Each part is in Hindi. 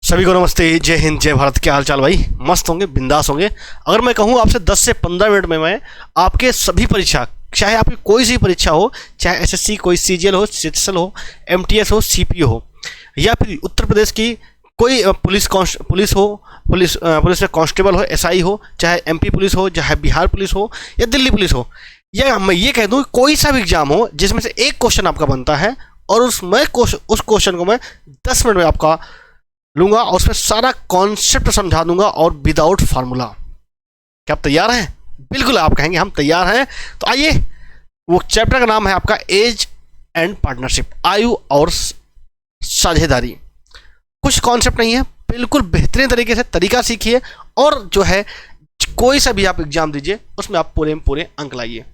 सभी को नमस्ते, जय हिंद, जय भारत। क्या हाल चाल भाई? मस्त होंगे, बिंदास होंगे। अगर मैं कहूँ आपसे 10 से 15 मिनट में मैं आपके सभी परीक्षा, चाहे आपकी कोई सी परीक्षा हो, चाहे एसएससी, कोई सीजीएल हो, सीएचएसएल हो, एमटीएस हो, सीपीओ हो, या फिर उत्तर प्रदेश की कोई पुलिस हो, पुलिस में कांस्टेबल हो, एसआई हो, चाहे एमपी पुलिस हो, चाहे बिहार पुलिस हो, या दिल्ली पुलिस हो, या मैं ये कह दूँ कोई सा भी एग्जाम हो जिसमें से एक क्वेश्चन आपका बनता है और उस क्वेश्चन को मैं 10 मिनट में आपका लूंगा और उसमें सारा कॉन्सेप्ट समझा दूंगा और विदाउट फार्मूला। क्या आप तैयार हैं? बिल्कुल, आप कहेंगे हम तैयार हैं। तो आइए, वो चैप्टर का नाम है आपका एज एंड पार्टनरशिप, आयु और साझेदारी। कुछ कॉन्सेप्ट नहीं है, बिल्कुल बेहतरीन तरीके से तरीका सीखिए और जो है कोई सा भी आप एग्जाम दीजिए उसमें आप पूरे में पूरे अंक लाइए।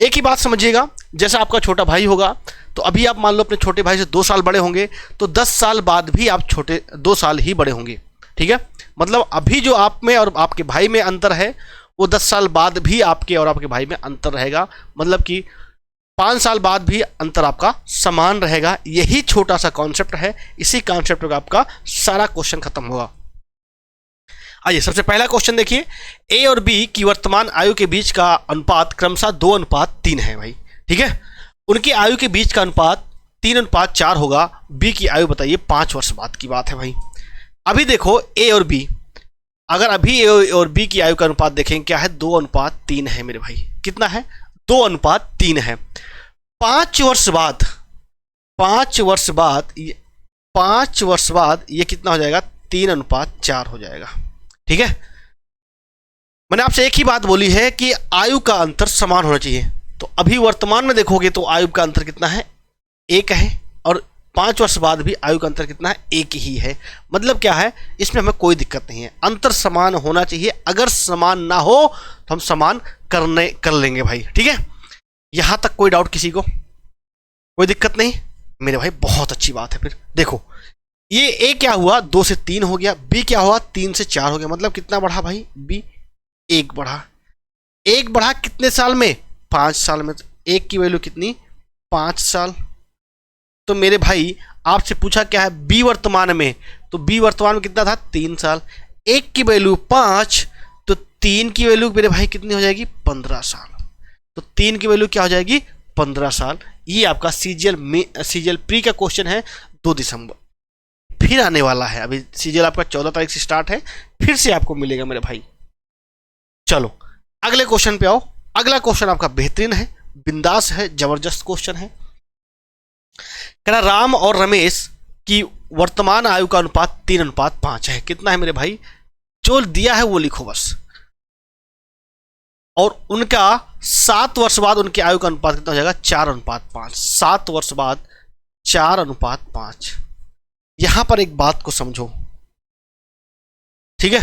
एक ही बात समझिएगा, जैसा आपका छोटा भाई होगा तो अभी आप मान लो अपने छोटे भाई से 2 साल बड़े होंगे, तो 10 साल बाद भी आप छोटे 2 साल ही बड़े होंगे। ठीक है, मतलब अभी जो आप में और आपके भाई में अंतर है वो 10 साल बाद भी आपके और आपके भाई में अंतर रहेगा, मतलब कि 5 साल बाद भी अंतर आपका समान रहेगा। यही छोटा सा कॉन्सेप्ट है, इसी कॉन्सेप्ट का आपका सारा क्वेश्चन खत्म होगा। आइए, सबसे पहला क्वेश्चन देखिए। ए और बी की वर्तमान आयु के बीच का अनुपात क्रमशः 2:3 है भाई। ठीक है, उनकी आयु के बीच का अनुपात 3:4 होगा। बी की आयु बताइए 5 वर्ष बाद की बात है भाई। अभी देखो ए और बी, अगर अभी ए और बी की आयु का अनुपात देखें क्या है, 2:3 है मेरे भाई। कितना है? 2:3 है। 5 वर्ष बाद 5 वर्ष बाद 5 वर्ष बाद ये कितना हो जाएगा? 3:4 हो जाएगा। ठीक है, मैंने आपसे एक ही बात बोली है कि आयु का अंतर समान होना चाहिए। तो अभी वर्तमान में देखोगे तो आयु का अंतर कितना है? 1 है, और 5 वर्ष बाद भी आयु का अंतर कितना है? 1 ही है। मतलब क्या है, इसमें हमें कोई दिक्कत नहीं है, अंतर समान होना चाहिए। अगर समान ना हो तो हम समान कर लेंगे भाई। ठीक है, यहां तक कोई डाउट किसी को? कोई दिक्कत नहीं मेरे भाई, बहुत अच्छी बात है। फिर देखो, ये ए क्या हुआ? 2 से 3 हो गया। बी क्या हुआ? 3 से 4 हो गया। मतलब कितना बढ़ा भाई? बी 1 बढ़ा। 1 बढ़ा कितने साल में? 5 साल में। तो 1 की वैल्यू कितनी? 5 साल। तो मेरे भाई आपसे पूछा क्या है बी वर्तमान में, तो बी वर्तमान में कितना था? 3 साल। 1 की वैल्यू 5, तो 3 की वैल्यू मेरे भाई कितनी हो जाएगी? 15 साल। तो 3 की वैल्यू क्या हो जाएगी? 15 साल। ये आपका सीजीएल प्री का क्वेश्चन है, 2 दिसंबर। फिर आने वाला है, अभी सीजीएल आपका 14 तारीख से स्टार्ट है, फिर से आपको मिलेगा मेरे भाई। चलो अगले क्वेश्चन पे आओ। अगला क्वेश्चन आपका बेहतरीन है, बिंदास है, जबरदस्त क्वेश्चन है। कहना राम और रमेश की वर्तमान आयु का अनुपात 3:5 है। कितना है मेरे भाई? जो दिया है वो लिखो बस। और उनका 7 वर्ष बाद उनकी आयु का अनुपात कितना हो जाएगा? 4:5। 7 वर्ष बाद 4:5। यहां पर एक बात को समझो, ठीक है।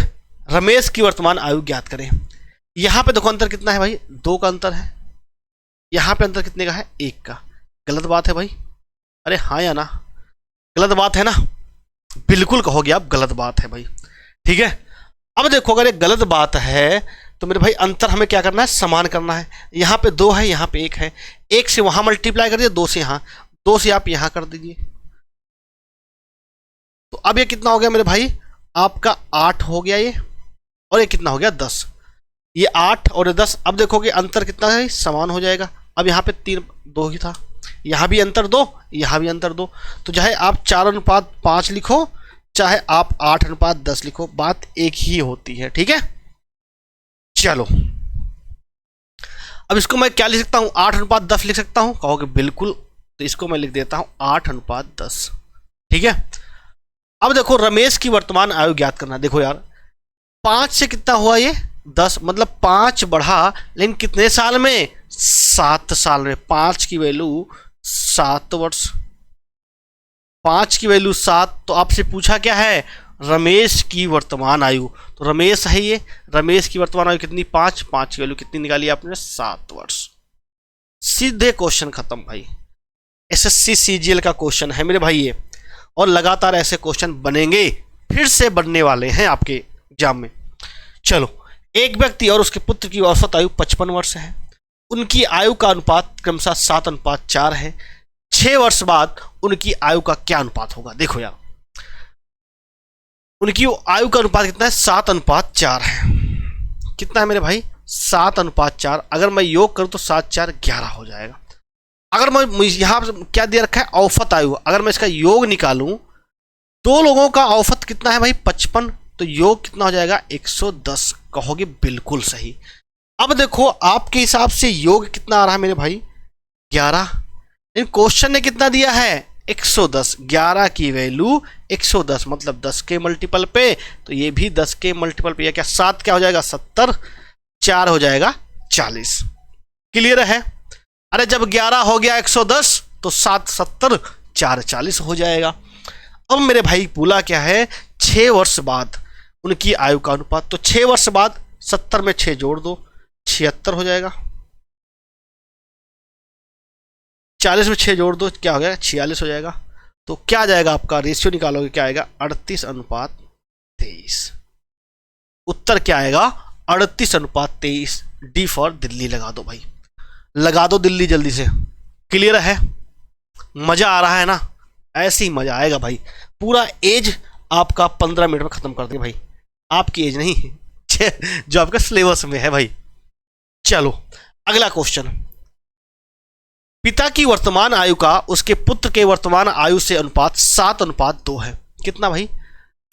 रमेश की वर्तमान आयु ज्ञात करें। यहां पे देखो अंतर कितना है भाई? 2 का अंतर है। यहां पे अंतर कितने का है? 1 का। गलत बात है भाई? अरे हाँ या ना? गलत बात है ना? बिल्कुल कहोगे आप, गलत बात है भाई। ठीक है, अब देखो अगर ये गलत बात है तो मेरे भाई अंतर हमें क्या करना है? समान करना है। यहां पे 2 है, यहां पे 1 है। 1 से वहां मल्टीप्लाई कर दिए, 2 से यहां, 2 से आप यहां कर दीजिए। तो अब ये कितना हो गया मेरे भाई? आपका 8 हो गया ये, और ये कितना हो गया? 10। ये 8 और ये 10। अब देखोगे अंतर कितना है? समान हो जाएगा। अब यहाँ पे 2 ही था, यहाँ भी अंतर 2, यहाँ भी अंतर 2। तो चाहे आप 4:5 लिखो, चाहे आप 8:10 लिखो, बात एक ही होती है। ठीक है, चलो अब इसको मैं क्या लिख सकता हूँ? 8:10 लिख सकता हूँ, कहोगे बिल्कुल। तो इसको मैं लिख देता हूँ 8:10। ठीक है, अब देखो रमेश की वर्तमान आयु ज्ञात करना। देखो यार, 5 से कितना हुआ? ये 10, मतलब 5 बढ़ा, लेकिन कितने साल में? 7 साल में। 5 की वैल्यू 7 वर्ष। 5 की वैल्यू 7। तो आपसे पूछा क्या है? रमेश की वर्तमान आयु। तो रमेश है ये, रमेश की वर्तमान आयु कितनी? 5। 5 की वैल्यू कितनी निकाली आपने? 7 वर्ष। सीधे क्वेश्चन खत्म भाई। एसएससी सीजीएल का क्वेश्चन है मेरे भाई ये, और लगातार ऐसे क्वेश्चन बनेंगे, फिर से बनने वाले हैं आपके एग्जाम में। चलो, एक व्यक्ति और उसके पुत्र की औसत आयु 55 वर्ष है। उनकी आयु का अनुपात क्रमशः 7:4 है। 6 वर्ष बाद उनकी आयु का क्या अनुपात होगा? देखो यार, उनकी आयु का अनुपात कितना है, 7:4 है। कितना है मेरे भाई, 7:4। अगर मैं योग करूं तो 7 4 11 हो जाएगा। अगर मैं यहाँ क्या दिया रखा है, औसत आयु, अगर मैं इसका योग निकालूं, दो लोगों का औसत कितना है भाई, 55, तो योग कितना हो जाएगा, 110। कहोगे बिल्कुल सही। अब देखो आपके हिसाब से योग कितना आ रहा है मेरे भाई, 11। इन क्वेश्चन ने कितना दिया है, 110। 11 की वैल्यू 110, मतलब 10 के मल्टीपल पे, तो ये भी 10 के मल्टीपल पे। क्या 7 क्या हो जाएगा, 70, 4 हो जाएगा 40। क्लियर है। अरे जब 11 हो गया 110 तो 7 70, 4 40 हो जाएगा। अब मेरे भाई बोला क्या है, 6 वर्ष बाद उनकी आयु का अनुपात। तो 6 वर्ष बाद 70 में 6 जोड़ दो, 76 हो जाएगा। 40 में 6 जोड़ दो, क्या हो गया, 46 हो जाएगा। तो क्या आ जाएगा आपका, रेशियो निकालोगे क्या आएगा, 38:23। उत्तर क्या आएगा, 38:23। डी फॉर दिल्ली लगा दो भाई, लगा दो दिल्ली जल्दी से। क्लियर है, मजा आ रहा है ना, ऐसे ही मजा आएगा भाई। पूरा एज आपका 15 मिनट में खत्म कर देंगे भाई, आपकी एज नहीं जो आपका सिलेबस में है भाई। चलो अगला क्वेश्चन। पिता की वर्तमान आयु का उसके पुत्र के वर्तमान आयु से अनुपात 7:2 है। कितना भाई,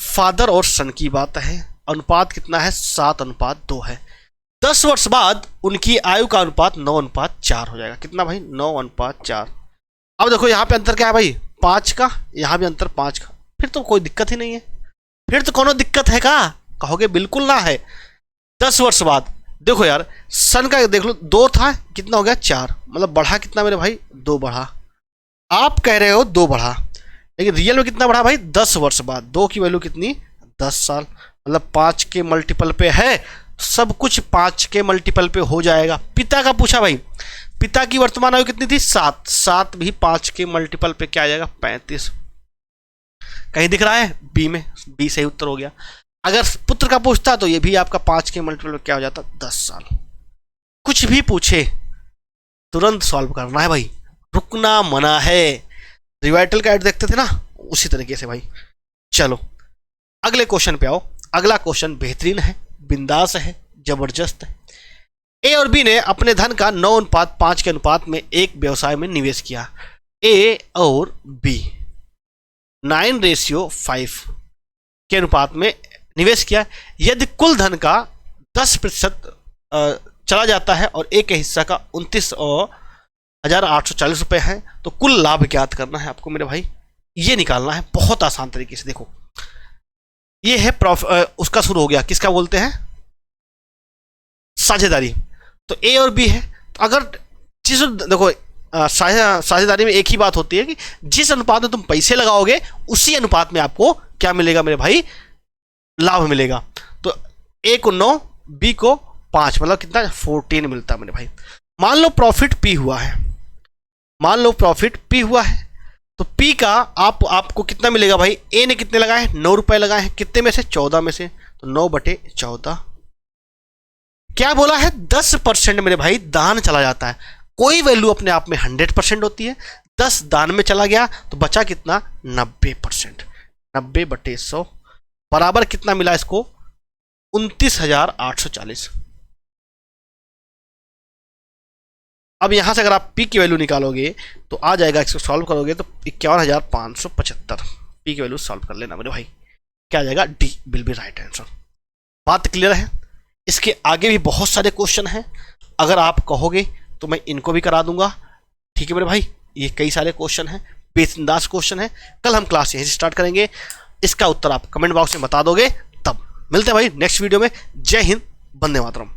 फादर और सन की बात है। अनुपात कितना है, 7:2 है। 10 वर्ष बाद उनकी आयु का अनुपात 9:4 हो जाएगा। कितना भाई, 9:4। अब देखो यहाँ पे अंतर क्या है भाई, 5 का, यहाँ भी अंतर 5 का। फिर तो कोई दिक्कत ही नहीं है, फिर तो कोनो दिक्कत है का, कहोगे बिल्कुल ना है। 10 वर्ष बाद देखो यार, सन का देख लो, 2 था, कितना हो गया 4, मतलब बढ़ा कितना मेरे भाई, 2 बढ़ा। आप कह रहे हो 2 बढ़ा, लेकिन रियल में कितना बढ़ा भाई, 10 वर्ष बाद। 2 की वैल्यू कितनी, 10 साल, मतलब 5 के मल्टीपल पे है, सब कुछ 5 के मल्टीपल पे हो जाएगा। पिता का पूछा भाई, पिता की वर्तमान आयु कितनी थी, 7। 7 भी 5 के मल्टीपल पे क्या आ जाएगा, 35। कहीं दिख रहा है, बी में, बी सही उत्तर हो गया। अगर पुत्र का पूछता तो ये भी आपका 5 के मल्टीपल पे क्या हो जाता, 10 साल। कुछ भी पूछे तुरंत सॉल्व करना है भाई, रुकना मना है। रिवाइटल का ऐड देखते थे ना, उसी तरीके से भाई। चलो अगले क्वेश्चन पे आओ। अगला क्वेश्चन बेहतरीन है, बिंदास है, जबरदस्त है। ए और बी ने अपने धन का 9:5 के अनुपात में एक व्यवसाय में निवेश किया। ए और बी 9:5 के अनुपात में निवेश किया। यदि कुल धन का 10% चला जाता है और एक हिस्सा का 29,840 रुपये है, तो कुल लाभ ज्ञात करना है आपको मेरे भाई। ये निकालना है बहुत आसान तरीके से। देखो ये है उसका शुरू हो गया, किसका बोलते हैं, साझेदारी। तो ए और बी है, तो अगर जिस, देखो साझेदारी में एक ही बात होती है कि जिस अनुपात में तुम पैसे लगाओगे उसी अनुपात में आपको क्या मिलेगा मेरे भाई, लाभ मिलेगा। तो ए को 9, बी को 5, मतलब कितना, 14 मिलता है मेरे भाई। मान लो प्रॉफिट पी हुआ है, मान लो प्रॉफिट पी हुआ है, तो पी का आपको कितना मिलेगा भाई। ए ने कितने लगाए, 9 रुपए लगाए हैं, कितने में से, 14 में से, तो 9/14। क्या बोला है, 10% मेरे भाई दान चला जाता है। कोई वैल्यू अपने आप में 100% होती है, 10 दान में चला गया तो बचा कितना, 90%। 90/100 बराबर कितना मिला इसको, 29,840। अब यहां से अगर आप पी की वैल्यू निकालोगे तो आ जाएगा, इसको सॉल्व करोगे तो 51,575। पी की वैल्यू सॉल्व कर लेना मेरे भाई, क्या आ जाएगा, D will be right answer. बात क्लियर है। इसके आगे भी बहुत सारे क्वेश्चन हैं, अगर आप कहोगे तो मैं इनको भी करा दूंगा। ठीक है मेरे भाई, ये कई सारे क्वेश्चन हैं, बेतंदाज क्वेश्चन है। कल हम क्लास यहीं से स्टार्ट करेंगे, इसका उत्तर आप कमेंट बॉक्स में बता दोगे। तब मिलते हैं भाई नेक्स्ट वीडियो में। जय हिंद, वंदे मातरम।